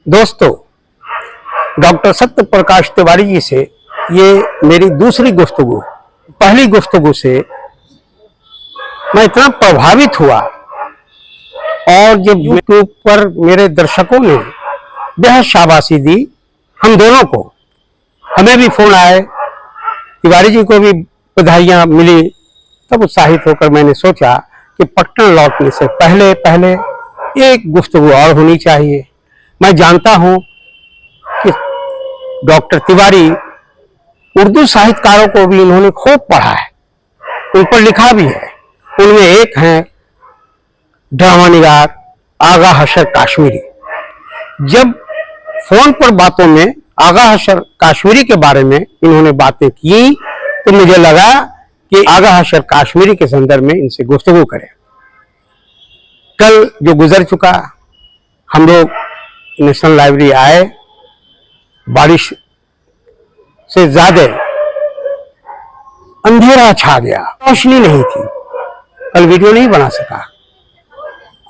दोस्तों, डॉक्टर सत्य प्रकाश तिवारी जी से ये मेरी दूसरी गुफ्तगू। पहली गुफ्तगू से मैं इतना प्रभावित हुआ और जब यूट्यूब पर मेरे दर्शकों ने बेहद शाबाशी दी हम दोनों को, हमें भी फोन आए, तिवारी जी को भी बधाइयाँ मिली, तब उत्साहित होकर मैंने सोचा कि पटना लौटने से पहले पहले एक गुफ्तगू और होनी चाहिए। मैं जानता हूं कि डॉक्टर तिवारी उर्दू साहित्यकारों को भी इन्होंने खूब पढ़ा है, उन पर लिखा भी है। उनमें एक हैं ड्रामा निगार आगा हशर काश्मीरी। जब फोन पर बातों में आगा हशर काश्मीरी के बारे में इन्होंने बातें की तो मुझे लगा कि आगा हशर काश्मीरी के संदर्भ में इनसे गुफ्तगू करें। कल जो गुजर चुका, हम लोग नेशनल लाइब्रेरी आए, बारिश से ज्यादा अंधेरा छा गया, रोशनी नहीं थी, कल वीडियो नहीं बना सका।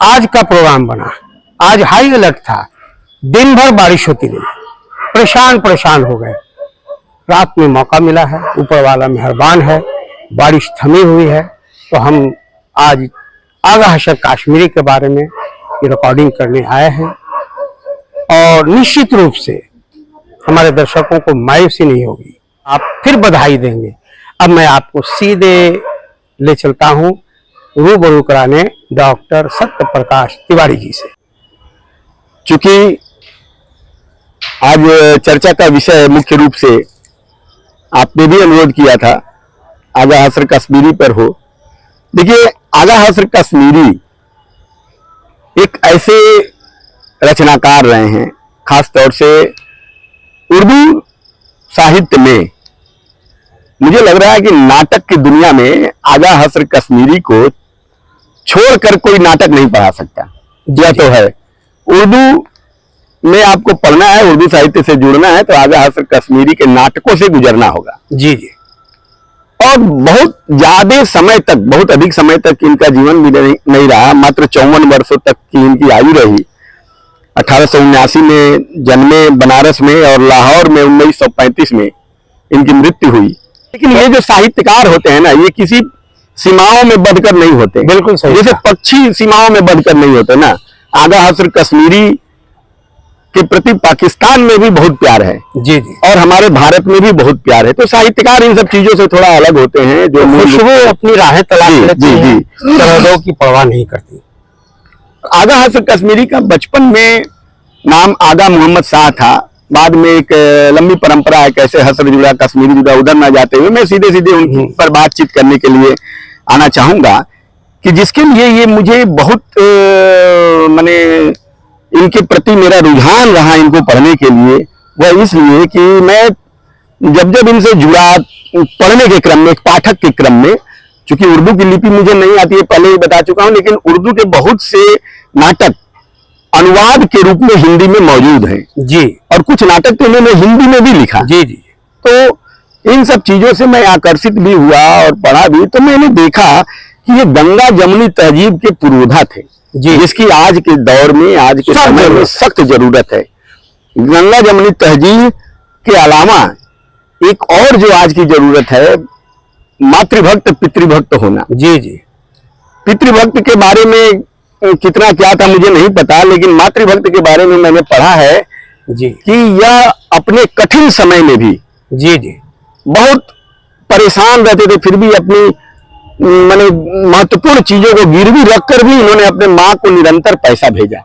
आज का प्रोग्राम बना, आज हाई अलर्ट था, दिन भर बारिश होती रही, परेशान हो गए। रात में मौका मिला है, ऊपर वाला मेहरबान है, बारिश थमी हुई है, तो हम आज आगा हशर काश्मीरी के बारे में ये रिकॉर्डिंग करने आए हैं। और निश्चित रूप से हमारे दर्शकों को मायूसी नहीं होगी, आप फिर बधाई देंगे। अब मैं आपको सीधे ले चलता हूं रूबरू कराने डॉक्टर सत्य प्रकाश तिवारी जी से। चूंकि आज चर्चा का विषय मुख्य रूप से आपने भी अनुरोध किया था आगा हशर कश्मीरी पर हो। देखिए, आगा हशर कश्मीरी एक ऐसे रचनाकार रहे हैं, खास तौर से उर्दू साहित्य में मुझे लग रहा है कि नाटक की दुनिया में आगा हशर कश्मीरी को छोड़कर कोई नाटक नहीं पढ़ा सकता। यह तो है, उर्दू में आपको पढ़ना है, उर्दू साहित्य से जुड़ना है तो आगा हशर कश्मीरी के नाटकों से गुजरना होगा। जी जी। और बहुत ज्यादा समय तक, बहुत अधिक समय तक इनका जीवन भी नहीं रहा, मात्र 54 वर्षों तक की इनकी आयु रही। 1879 में जन्मे बनारस में और लाहौर में 1935 में इनकी मृत्यु हुई। लेकिन ये जो साहित्यकार होते हैं ना, ये किसी सीमाओं में बंधकर नहीं होते। बिल्कुल सही। जैसे पक्षी सीमाओं में बंधकर नहीं होते ना, आगा हशर कश्मीरी के प्रति पाकिस्तान में भी बहुत प्यार है। जी जी। और हमारे भारत में भी बहुत प्यार है। तो साहित्यकार इन सब चीजों से थोड़ा अलग होते हैं, जो खुशबू अपनी राहें तलाश लेती हैं, सरहदों की परवाह नहीं करती। आगा हशर कश्मीरी का बचपन में नाम आगा मोहम्मद शाह था। बाद में एक लंबी परंपरा है, कैसे हशर जुड़ा कश्मीरी जुड़ा, उधर ना जाते हुए मैं सीधे सीधे उन पर बातचीत करने के लिए आना चाहूंगा कि जिसके लिए ये मुझे बहुत माने इनके प्रति मेरा रुझान रहा इनको पढ़ने के लिए। वह इसलिए कि मैं जब इनसे जुड़ा पढ़ने के क्रम में, एक पाठक के क्रम में, चूंकि उर्दू की लिपि मुझे नहीं आती है, पहले ही बता चुका हूं, लेकिन उर्दू के बहुत से नाटक अनुवाद के रूप में हिंदी में मौजूद हैं। जी। और कुछ नाटक तो इन्होंने हिंदी में भी लिखा। जी जी। तो इन सब चीजों से मैं आकर्षित भी हुआ और पढ़ा भी, तो मैंने देखा कि ये गंगा जमुनी तहजीब के पुरोधा थे, जिसकी आज के दौर में, आज के समय में सख्त जरूरत है। गंगा जमुनी तहजीब के अलावा एक और जो आज की जरूरत है, मातृभक्त पितृभक्त होना। जी जी। पितृभक्त के बारे में कितना क्या था मुझे नहीं पता, लेकिन मातृभक्त के बारे में मैंने पढ़ा है जी कि यह अपने कठिन समय में भी जी जी बहुत परेशान रहते थे, फिर भी अपनी माने महत्वपूर्ण चीजों को गिरवी रखकर भी इन्होंने अपने माँ को निरंतर पैसा भेजा।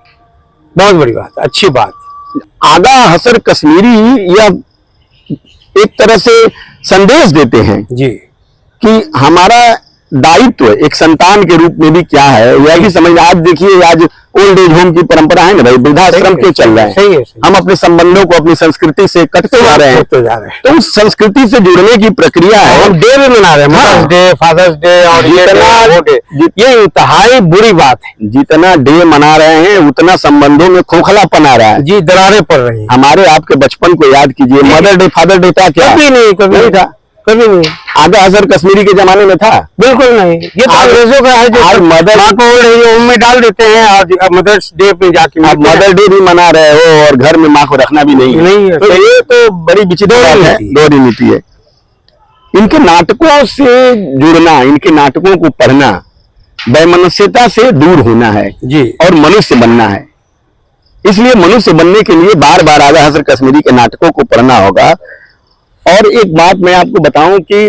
बहुत बड़ी बात, अच्छी बात। आगा हशर कश्मीरी यह एक तरह से संदेश देते हैं जी कि हमारा दायित्व एक संतान के रूप में भी क्या है, यह भी समझ। आज देखिए, आज ओल्ड एज होम की परंपरा है ना भाई, वृद्धाश्रम के चल रहे हैं। सही है। हम अपने संबंधों को अपनी संस्कृति से कटते जा रहे हैं। तो उस संस्कृति से जुड़ने की प्रक्रिया है। हम डे भी मना रहे हैं, मदर्स डे, फादर्स डे, और ये इंतहाई बुरी बात है। जितना डे मना रहे हैं उतना संबंधों में खोखलापन आ रहा है। जी, दरारें पड़ रही हैं। हमारे आपके बचपन को याद कीजिए, मदर डे फादर डे था क्या? कभी नहीं था, कभी नहीं। आगा हजर कश्मीरी के जमाने में था? बिल्कुल नहीं। ये तो अंग्रेजों का है जो आज मदर माँ को ओल्ड एज होम में डाल देते हैं, आज मदर्स डे पे जाके आप मदर डे भी मना रहे हो और घर में माँ को रखना भी नहीं है। नहीं है। तो ये तो बड़ी विचित्र बात है, दोहरी नीति है। इनके नाटकों से जुड़ना, इनके नाटकों को पढ़ना, वैमनस्यता से दूर होना है जी, और मनुष्य बनना है। इसलिए मनुष्य बनने के लिए बार बार आगा हजर कश्मीरी के नाटकों को पढ़ना होगा। और एक बात मैं आपको बताऊं कि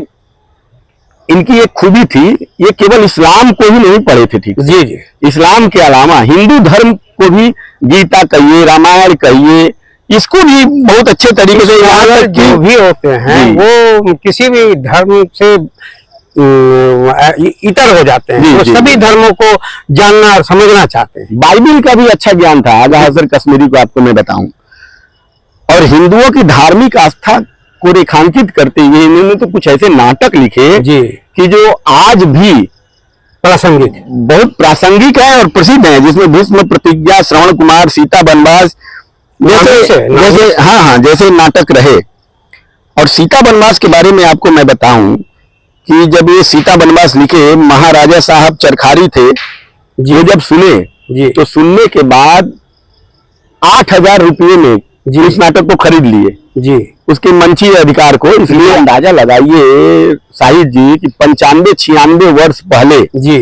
इनकी एक खूबी थी, ये केवल इस्लाम को ही नहीं पढ़े थे, ठीक जी जी, इस्लाम के अलावा हिंदू धर्म को भी, गीता कहिए, रामायण कहिए, इसको भी बहुत अच्छे तरीके से, यहाँ तक जो भी होते हैं वो किसी भी धर्म से इतर हो जाते हैं, वो सभी धर्मों को जानना और समझना चाहते हैं। बाइबिल का भी अच्छा ज्ञान था आगा हजर कश्मीरी को, आपको मैं बताऊं। और हिंदुओं की धार्मिक आस्था को रेखांकित करते हुए इन्होंने तो कुछ ऐसे नाटक लिखे जी कि जो आज भी प्रासंगिक, बहुत प्रासंगिक है और प्रसिद्ध है, जिसमें भीष्म प्रतिज्ञा, श्रवण कुमार, सीता वनवास जैसे हाँ, जैसे नाटक रहे। और सीता वनवास के बारे में आपको मैं बताऊं कि जब ये सीता वनवास लिखे, महाराजा साहब चरखारी थे, वो जब सुने जी, तो सुनने के बाद 8,000 रुपये में जी इस नाटक को खरीद लिए जी, उसके मंची अधिकार को। इसलिए अंदाजा लगाइए शाहिद जी कि 95-96 वर्ष पहले जी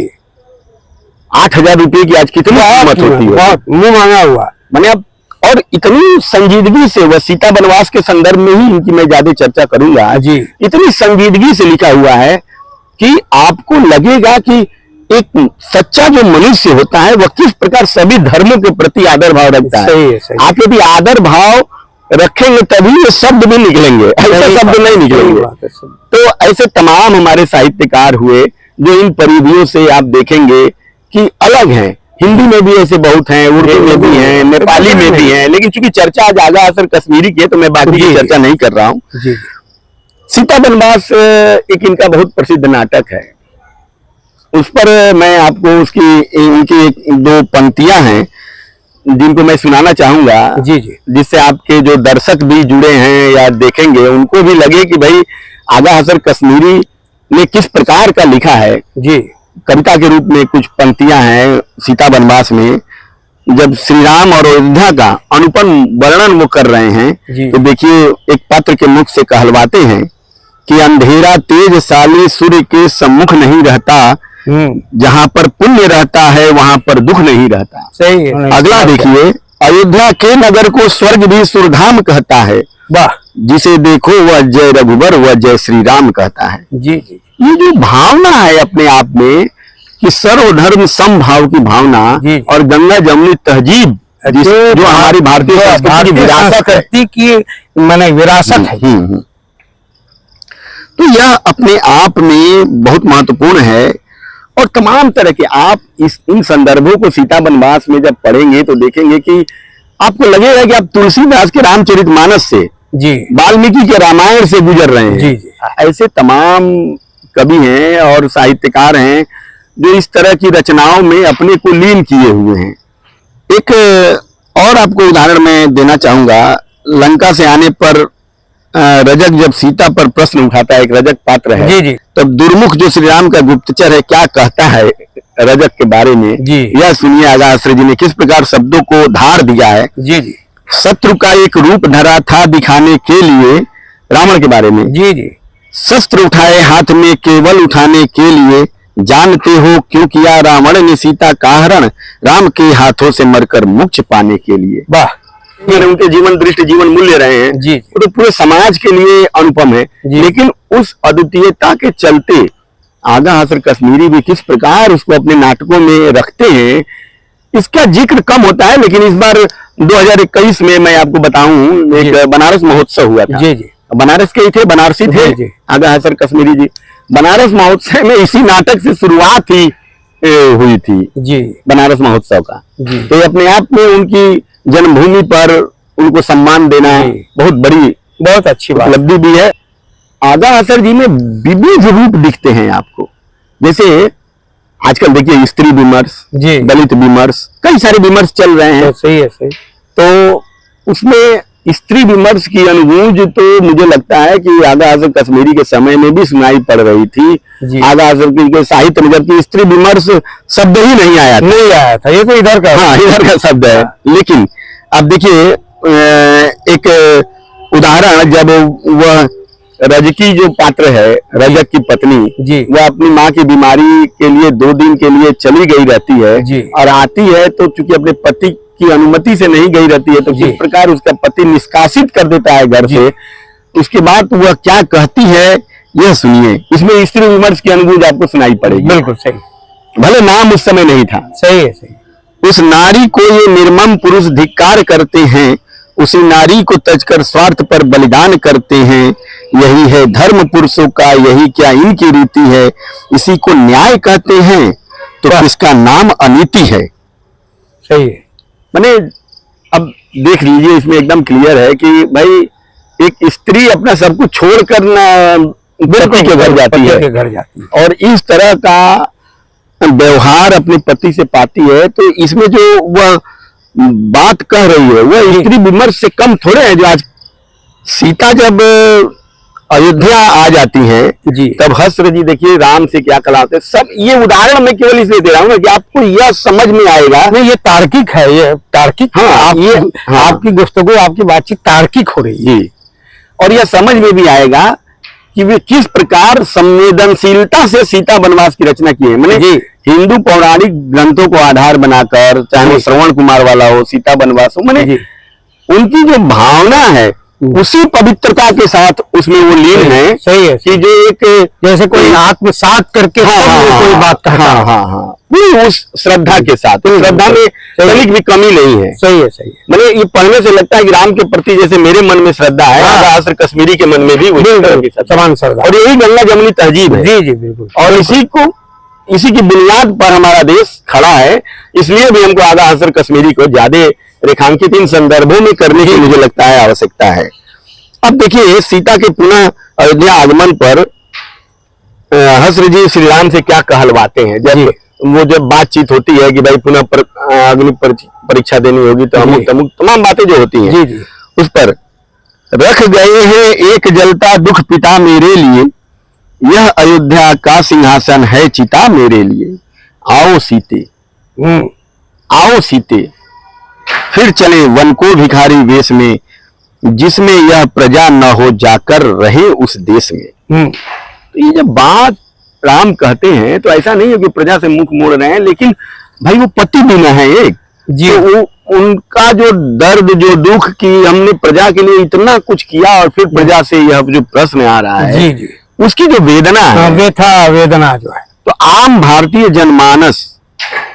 8,000 रुपये की आज कितनी कीमत होती है, बहुत मुंह मांगा हुआ। मैंने अब, और इतनी संजीदगी से, वह सीता वनवास के संदर्भ में ही इनकी मैं ज्यादा चर्चा करूंगा जी, इतनी संजीदगी से लिखा हुआ है कि आपको लगेगा कि एक सच्चा जो मनुष्य होता है वह किस प्रकार सभी धर्मों के प्रति आदर भाव रखता है। सही है, सही। आप यदि आदर भाव रखेंगे तभी ये शब्द भी निकलेंगे, ऐसे शब्द नहीं निकलेंगे। तो ऐसे तमाम हमारे साहित्यकार हुए जो इन परिधियों से आप देखेंगे कि अलग हैं। हिंदी में भी ऐसे बहुत हैं, उर्दू में भी हैं, नेपाली में भी हैं, लेकिन चूंकि चर्चा आज आगा हजर कश्मीरी की है तो मैं बाकी की चर्चा नहीं कर रहा हूँ। सीता वनवास एक इनका बहुत प्रसिद्ध नाटक है, उस पर मैं आपको उसकी इनकी एक दो पंक्तियां हैं जिनको मैं सुनाना चाहूंगा जी जी, जिससे आपके जो दर्शक भी जुड़े हैं या देखेंगे उनको भी लगे कि भाई आगा हजर कश्मीरी ने किस प्रकार का लिखा है। जी, कविता के रूप में कुछ पंक्तियां हैं सीता वनवास में, जब श्री राम और अयोध्या का अनुपम वर्णन वो कर रहे हैं तो देखिए एक पात्र के मुख से कहलवाते हैं कि अंधेरा तेजशाली सूर्य के सम्मुख नहीं रहता, जहां पर पुण्य रहता है वहां पर दुख नहीं रहता। सही है। अगला देखिए, अयोध्या के नगर को स्वर्ग भी सुरधाम कहता है, वाह, जिसे देखो वह जय रघुबर वह जय श्री राम कहता है। जी जी, ये जो भावना है अपने आप में कि सर्वधर्म समभाव की भावना और गंगा जमुनी तहजीब जो हमारी भारतीय संस्कृति की विरासत की माने विरासत है, तो यह अपने आप में बहुत महत्वपूर्ण है। और तमाम तरह के आप इन संदर्भों को सीता वनवास में जब पढ़ेंगे तो देखेंगे कि आपको लगेगा कि आप तुलसीदास के रामचरितमानस से जी, वाल्मीकि के रामायण से गुजर रहे हैं। जी जी, ऐसे तमाम कवि हैं और साहित्यकार हैं जो इस तरह की रचनाओं में अपने को लीन किए हुए हैं। एक और आपको उदाहरण मैं देना चाहूंगा, लंका से आने पर रजक जब सीता पर प्रश्न उठाता है, एक रजक पात्र है जी जी, तब दुर्मुख जो श्री राम का गुप्तचर है क्या कहता है रजक के बारे में जी, यह सुनिए आगा आश्रय जी ने किस प्रकार शब्दों को धार दिया है। जी जी, शत्रु का एक रूप धरा था दिखाने के लिए, रावण के बारे में, जी जी, शस्त्र उठाए हाथ में केवल उठाने के लिए, जानते हो क्यों किया रावण ने सीता का हरण, राम के हाथों से मरकर मोक्ष पाने के लिए। वाह, उनके जीवन दृष्टि जीवन मूल्य रहे हैं जी, तो पूरे समाज के लिए अनुपम है। लेकिन उस अद्वितीयता के चलते आगा हजर कश्मीरी भी किस प्रकार उसको अपने नाटकों में रखते हैं, इसका जिक्र कम होता है। लेकिन इस बार 2021 में मैं आपको बताऊं एक बनारस महोत्सव हुआ था। जी जी, बनारस के ही थे, बनारसी थे आगा हजर कश्मीरी जी। बनारस महोत्सव में इसी नाटक से शुरुआत ही हुई थी जी, बनारस महोत्सव का जी। तो अपने आप में उनकी जन्मभूमि पर उनको सम्मान देना बहुत बड़ी, बहुत अच्छी उपलब्धि भी है। आगा हजर जी में विविध रूप दिखते हैं आपको, जैसे आजकल देखिए स्त्री विमर्श, दलित विमर्श, कई सारे विमर्श चल रहे हैं। तो सही है, सही। तो उसमें स्त्री विमर्श की अनुगूंज तो मुझे लगता है कि आगा हजरत कश्मीरी के समय में भी सुनाई पड़ रही थी। जी। आगा हजरत के साहित्य में जबकि स्त्री विमर्श शब्द ही नहीं आया था, ये तो इधर का, हाँ इधर का शब्द है। लेकिन अब देखिए एक उदाहरण, जब वह रजकी जो पात्र है, रजक की पत्नी जी। वह अपनी माँ की बीमारी के लिए 2 दिन के लिए चली गई रहती है जी। और आती है तो चूंकि अपने पति की अनुमति से नहीं गई रहती है, तो जी। किस प्रकार उसका पति निष्कासित कर देता है घर से। उसके बाद वह क्या कहती है यह सुनिए। इसमें स्त्री विमर्श की अनुगूंज आपको सुनाई पड़ेगी। बिल्कुल सही, भले नाम उस समय नहीं था। सही है, सही। उस नारी को ये निर्मम पुरुष धिक्कार करते हैं, उसी नारी को तजकर स्वार्थ पर बलिदान करते हैं। यही है धर्म पुरुषों का, यही क्या इनकी रीति है। इसी को न्याय कहते हैं तो इसका नाम अनीति है। सही है। माने अब देख लीजिए, इसमें एकदम क्लियर है कि भाई एक स्त्री अपना सब कुछ छोड़कर पति के घर जाती है और इस तरह का व्यवहार अपने पति से पाती है, तो इसमें जो वह बात कह रही है वह स्त्री विमर्श से कम थोड़े है। जो आज सीता जब अयोध्या आ जाती हैं जी, तब हस्र जी देखिए राम से क्या कलाते हैं। सब ये उदाहरण मैं केवल इसलिए दे रहा हूँ कि आपको यह समझ में आएगा। नहीं, ये तार्किक है, ये तार्किक। हाँ, ये हाँ, आपकी गुफ्तगू, आपकी बातचीत तार्किक हो रही है। जी, और यह समझ में भी आएगा कि वे किस प्रकार संवेदनशीलता से सीता वनवास की रचना की है। मैंने हिंदू पौराणिक ग्रंथों को आधार बनाकर, चाहे वो श्रवण कुमार वाला हो, सीता वनवास हो, मैंने उनकी जो भावना है उसी पवित्रता के साथ उसमें वो लीन है। सही है कि जो एक जैसे कोई आत्मसात करके कोई बात कहता है। हाँ, उस श्रद्धा के साथ, श्रद्धा में तनिक भी कमी नहीं है। सही है, सही है। मैंने ये पढ़ने से लगता है कि राम के प्रति जैसे मेरे मन में श्रद्धा है, आगा हस्र कश्मीरी के मन में भी समान श्रद्धा, और यही गंगा जमुनी तहजीब है। जी जी बिल्कुल। और इसी की बुनियाद पर हमारा देश खड़ा है। इसलिए भी हमको आगा हस्र कश्मीरी को ज्यादा रेखांकित इन संदर्भों में करने की मुझे लगता है आवश्यकता है। अब देखिए सीता के पुनः अयोध्या आगमन पर हस्र जी श्री राम से क्या कहलवाते हैं। जब बातचीत होती है कि भाई पुनः अग्नि परीक्षा देनी होगी तो अमुक तमाम बातें जो होती हैं जी, उस पर रख गए हैं एक जलता दुख पिता मेरे लिए, यह अयोध्या का सिंहासन है चिता मेरे लिए। आओ सीते, आओ सीते, फिर चले वन को भिखारी वेश में, जिसमें यह प्रजा न हो जाकर रहे उस देश में। तो ये जब बात राम कहते हैं तो ऐसा नहीं है कि प्रजा से मुख मोड़ रहे हैं, लेकिन भाई वो पति बिना है एक जी। तो वो उनका जो दर्द, जो दुख की हमने प्रजा के लिए इतना कुछ किया और फिर प्रजा से यह जो प्रश्न आ रहा है जी, जी। उसकी जो वेदना है, वेदना जो है, तो आम भारतीय जनमानस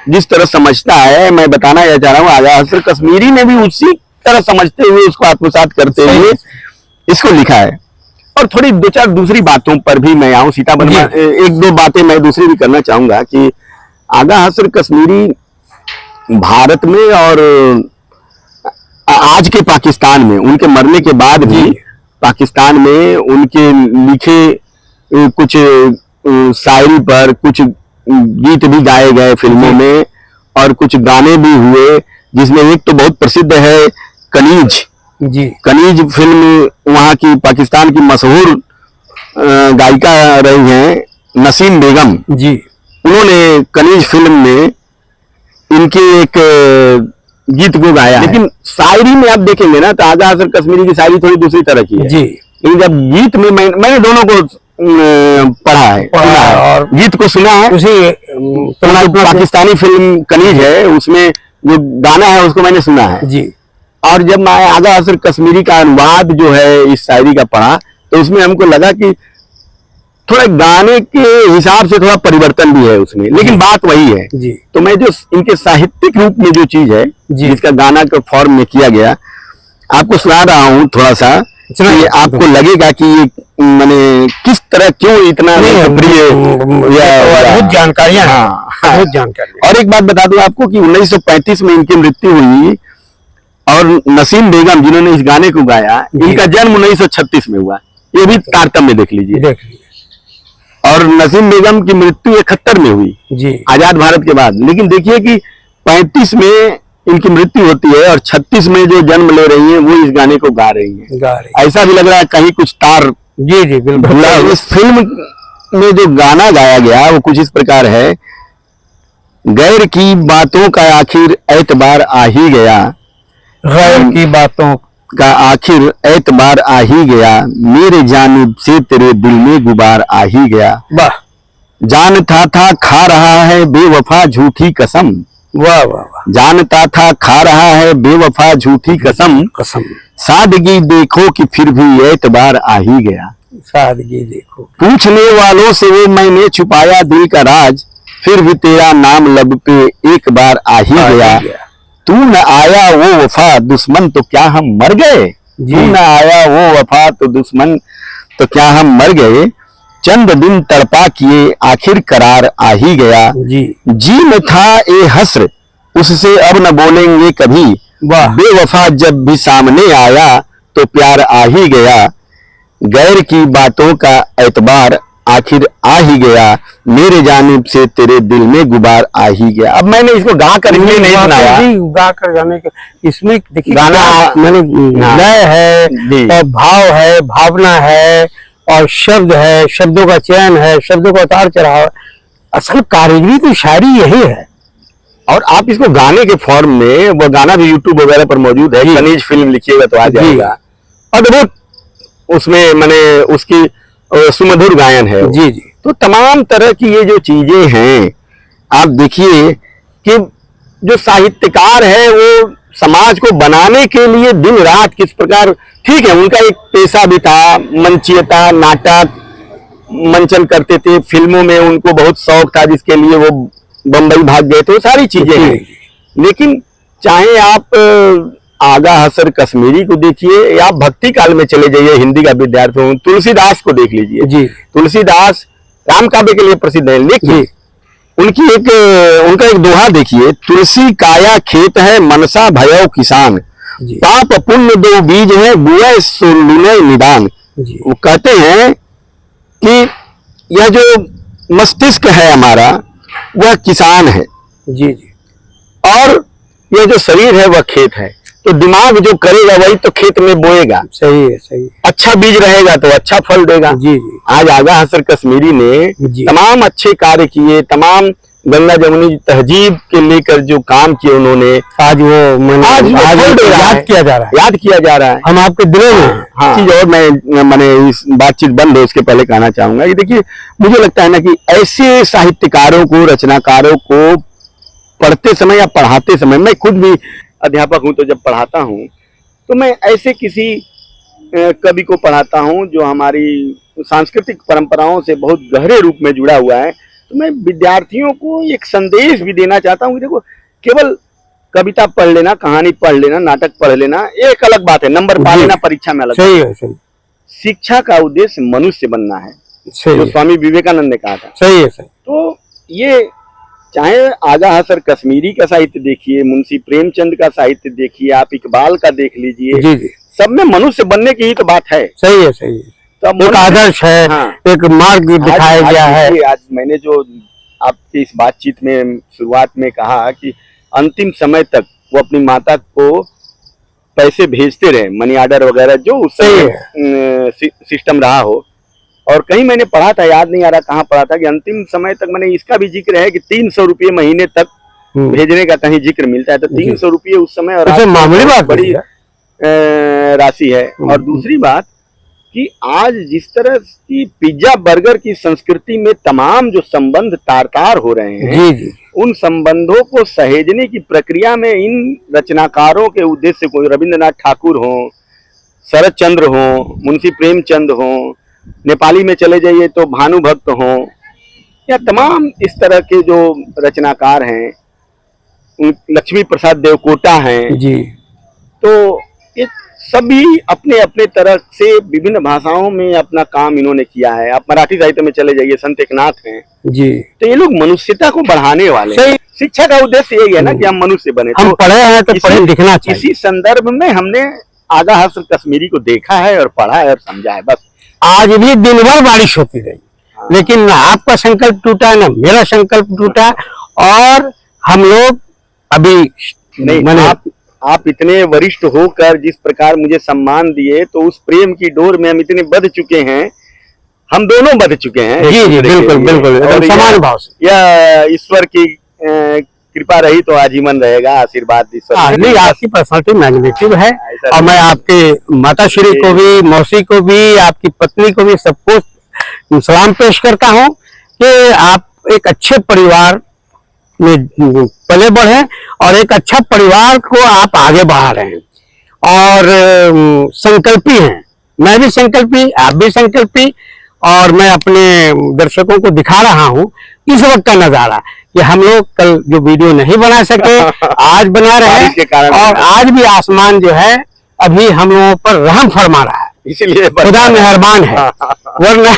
जिस तरह समझता है, मैं बताना यह चाह रहा हूँ आगा हस्र कश्मीरी ने भी उसी तरह समझते हुए उसको आत्मसात करते हुए इसको लिखा है। और थोड़ी 2-4 दूसरी बातों पर भी मैं आऊं, सीता वनवास 1-2 बातें मैं दूसरी भी करना चाहूंगा कि आगा हस्र कश्मीरी भारत में और आज के पाकिस्तान में, उनके मरने के बाद भी पाकिस्तान में उनके लिखे कुछ शायरी पर कुछ गीत भी गाए गए फिल्मों में और कुछ गाने भी हुए, जिसमें एक तो बहुत प्रसिद्ध है कनीज जी। कनीज फिल्म वहाँ की पाकिस्तान की मशहूर गायिका रही हैं नसीम बेगम जी। उन्होंने कनीज फिल्म में इनके एक गीत को गाया, लेकिन शायरी में आप देखेंगे ना तो आगा हस्र कश्मीरी की शायरी थोड़ी दूसरी तरह की है जी। लेकिन जब गीत में मैंने दोनों को पढ़ा है और गीत को सुना है। उसी पाकिस्तानी फिल्म कनीज है, उसमें जो गाना है उसको मैंने सुना है जी। और जब मैं आगा हस्र कश्मीरी का अनुवाद जो है इस शायरी का पढ़ा तो उसमें हमको लगा कि थोड़ा गाने के हिसाब से थोड़ा परिवर्तन भी है उसमें, लेकिन बात वही है जी। तो मैं जो इनके साहित्यिक रूप में जो चीज है जिसका गाना के फॉर्म में किया गया आपको सुना रहा हूँ थोड़ा सा, आपको लगेगा कि ये मैंने किस तरह क्यों इतना बहुत जानकारियां। बहुत जानकारी। और एक बात बता दूं आपको कि 1935 में इनकी मृत्यु हुई और नसीम बेगम जिन्होंने इस गाने को गाया इनका जन्म 1936 में हुआ। ये भी तारतम्य देख लीजिए। और नसीम बेगम की मृत्यु 71 में हुई जी, आजाद भारत के बाद। लेकिन देखिए कि 35 में इनकी मृत्यु होती है और 36 में जो जन्म ले रही हैं वो इस गाने को गा रही हैं। गा रही। ऐसा भी लग रहा है कहीं कुछ तार। जी जी बिल्कुल। इस फिल्म में जो गाना गाया गया वो कुछ इस प्रकार है, गैर की बातों का आखिर एतबार आ ही गया, गैर की बातों का आखिर एतबार आ ही गया, मेरे जानिब से तेरे दिल में गुबार आ ही गया। वाह। जानता था खा रहा है बेवफा झूठी कसम, वाह वाह वाह। जानता था खा रहा है बेवफा झूठी कसम, कसम। सादगी देखो कि फिर भी एतबार आ ही गया। सादगी देखो। पूछने वालों से वो मैंने छुपाया दिल का राज, फिर भी तेरा नाम लब पे एक बार आ ही गया। तू न आया वो वफा दुश्मन तो क्या हम मर गए, तू न आया वो वफा तो दुश्मन तो क्या हम मर गए, चंद दिन तड़पा किए आखिर करार आ ही गया। जी में था ए हस्र उससे अब न बोलेंगे कभी, बेवफा जब भी सामने आया तो प्यार आ ही गया, गैर की बातों का एतबार आखिर आ ही गया, मेरे जानिब से तेरे दिल में गुबार आ ही गया। अब मैंने इसको गा कर इसलिए नहीं सुनाया, गा कर गाने के इसमें देखिए गाना मैंने लय है और भाव है, भावना है और शब्द है, शब्दों का चयन है, शब्दों का उतार चढ़ाव। असल कारीगरी तो शायरी यही है। और आप इसको गाने के फॉर्म में, वो गाना भी यूट्यूब वगैरह पर मौजूद है, कनीज फिल्म लिखिएगा तो आ जाएगा। अद्भुत उसमें मैंने उसकी सुमधुर गायन है। जी जी। तो तमाम तरह की ये जो चीजें हैं, आप देखिए कि जो साहित्यकार है वो समाज को बनाने के लिए दिन रात किस प्रकार, ठीक है उनका एक पेशा भी था, मंचीयता, नाटक मंचन करते थे, फिल्मों में उनको बहुत शौक था जिसके लिए वो बंबई भाग गए थे, वो सारी चीजें हैं। लेकिन चाहे आप आगा हसर कश्मीरी को देखिए या भक्ति काल में चले जाइए, हिंदी का विद्यार्थी हूं, तुलसीदास को देख लीजिए जी। तुलसीदास राम काव्य के लिए प्रसिद्ध है, लेकिन उनका एक दोहा देखिए, तुलसी काया खेत है मनसा भयौ किसान, पाप पुण्य दो बीज है बुआ सुनय निदान। वो कहते हैं कि यह जो मस्तिष्क है हमारा वह किसान है जी जी, और यह जो शरीर है वह खेत है, तो दिमाग जो करेगा वही तो खेत में बोएगा। सही है सही है। अच्छा बीज रहेगा तो अच्छा फल देगा। जी जी। आज आगा हसर कश्मीरी ने तमाम अच्छे कार्य किए, तमाम गंगा जमुनी तहजीब के लेकर जो काम किए उन्होंने, आज वो याद किया जा रहा है हम आपके दिलों में। हाँ। चीज और मैंने इस बातचीत बंद है उसके पहले कहना चाहूंगा कि देखिए मुझे लगता है ना कि ऐसे साहित्यकारों को, रचनाकारों को पढ़ते समय या पढ़ाते समय, मैं खुद भी अध्यापक हूं तो जब पढ़ाता हूं तो मैं ऐसे किसी कवि को पढ़ाता हूं जो हमारी सांस्कृतिक परंपराओं से बहुत गहरे रूप में जुड़ा हुआ है, तो मैं विद्यार्थियों को एक संदेश भी देना चाहता हूं कि देखो केवल कविता पढ़ लेना, कहानी पढ़ लेना, नाटक पढ़ लेना एक अलग बात है, नंबर पा लेना परीक्षा में अलग। सही है सही। शिक्षा का उद्देश्य मनुष्य बनना है, जो स्वामी विवेकानंद ने कहा था। सही है सही। तो ये चाहे आगा हसर कश्मीरी का साहित्य देखिए, मुंशी प्रेमचंद का साहित्य देखिए, आप इकबाल का देख लीजिए, जी जी, सब में मनुष्य बनने की ही तो बात है। सही है सही है। तो एक आदर्श है। हाँ। एक मार्ग दिखाया गया है। आज मैंने जो आपकी इस बातचीत में शुरुआत में कहा कि अंतिम समय तक वो अपनी माता को पैसे भेजते रहे, मनी ऑर्डर वगैरह जो उस सिस्टम रहा हो, और कहीं मैंने पढ़ा था, याद नहीं आ रहा कहाँ पढ़ा था, कि अंतिम समय तक मैंने इसका भी जिक्र है कि 300 रुपये महीने तक भेजने का कहीं जिक्र मिलता है। तो 300 रुपये उस समय और मामूली बात बड़ी राशि है। और दूसरी बात कि आज जिस तरह की पिज्जा बर्गर की संस्कृति में तमाम जो संबंध तार तार हो रहे हैं, जी जी, उन संबंधों को सहेजने की प्रक्रिया में इन रचनाकारों के उद्देश्य को, रविंद्रनाथ ठाकुर हो, शरद चंद्र हो, मुंशी प्रेमचंद हो, नेपाली में चले जाइए तो भानुभक्त हो, या तमाम इस तरह के जो रचनाकार हैं, लक्ष्मी प्रसाद देवकोटा हैं जी, तो ये सभी अपने अपने तरह से विभिन्न भाषाओं में अपना काम इन्होंने किया है। आप मराठी साहित्य में चले जाइए, संत एकनाथ हैं जी, तो ये लोग मनुष्यता को बढ़ाने वाले हैं। शिक्षा का उद्देश्य यही है ना कि हम मनुष्य बने, हम पढ़े हैं तो पढ़े लिखना चाहिए। इसी संदर्भ में हमने आगा हसर कश्मीरी को देखा है और पढ़ा है और समझा है। बस आज भी दिन भर बारिश होती रही, लेकिन ना आपका संकल्प टूटा ना मेरा संकल्प टूटा, और हम लोग अभी नहीं, मैंने आप इतने वरिष्ठ होकर जिस प्रकार मुझे सम्मान दिए, तो उस प्रेम की डोर में हम इतने बंध चुके हैं, हम दोनों बंध चुके हैं जी एक जी दूसरे के बिल्कुल लिए। बिल्कुल और एकदम समान भाव से। यह ईश्वर की कृपा रही तो आजीवन रहेगा, आशीर्वाद ईश्वर हाँ, की। नहीं, आपकी पर्सनालिटी मैग्नेटिव है। ऐसा और मैं आपके माता श्री को भी, मौसी को भी, आपकी पत्नी को भी, सबको सलाम पेश करता हूँ कि आप एक अच्छे परिवार में पले बढ़े और एक अच्छा परिवार को आप आगे बढ़ा रहे हैं और संकल्पी हैं। मैं भी संकल्पी, आप भी संकल्पी। और मैं अपने दर्शकों को दिखा रहा हूँ इस वक्त का नजारा कि हम लोग कल जो वीडियो नहीं बना सके आज बना रहे बारिश के हैं, कारण। और आज भी आसमान जो है अभी हम लोगों पर रहम फरमा रहा है, इसीलिए खुदा मेहरबान है। वरना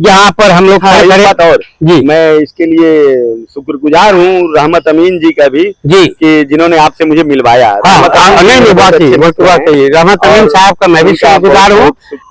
यहाँ पर हम लोग हाँ, एक बात और जी मैं इसके लिए शुक्रगुजार हूँ रहमत अमीन जी का भी, जी कि जिन्होंने आपसे मुझे मिलवाया। हाँ, रहमत अमीन नहीं जी नहीं, बहुत अच्छे मित्र हैं। बात है। रहमत अमीन और साहब का मैं भी उनका शुक्रगुजार हूँ। बहुत-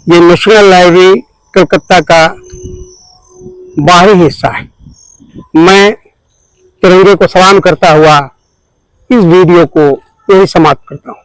ये नेशनल लाइब्रेरी कलकत्ता का बाहरी हिस्सा है। मैं तिरंगे को सलाम करता हुआ इस वीडियो को यही समाप्त करता हूँ।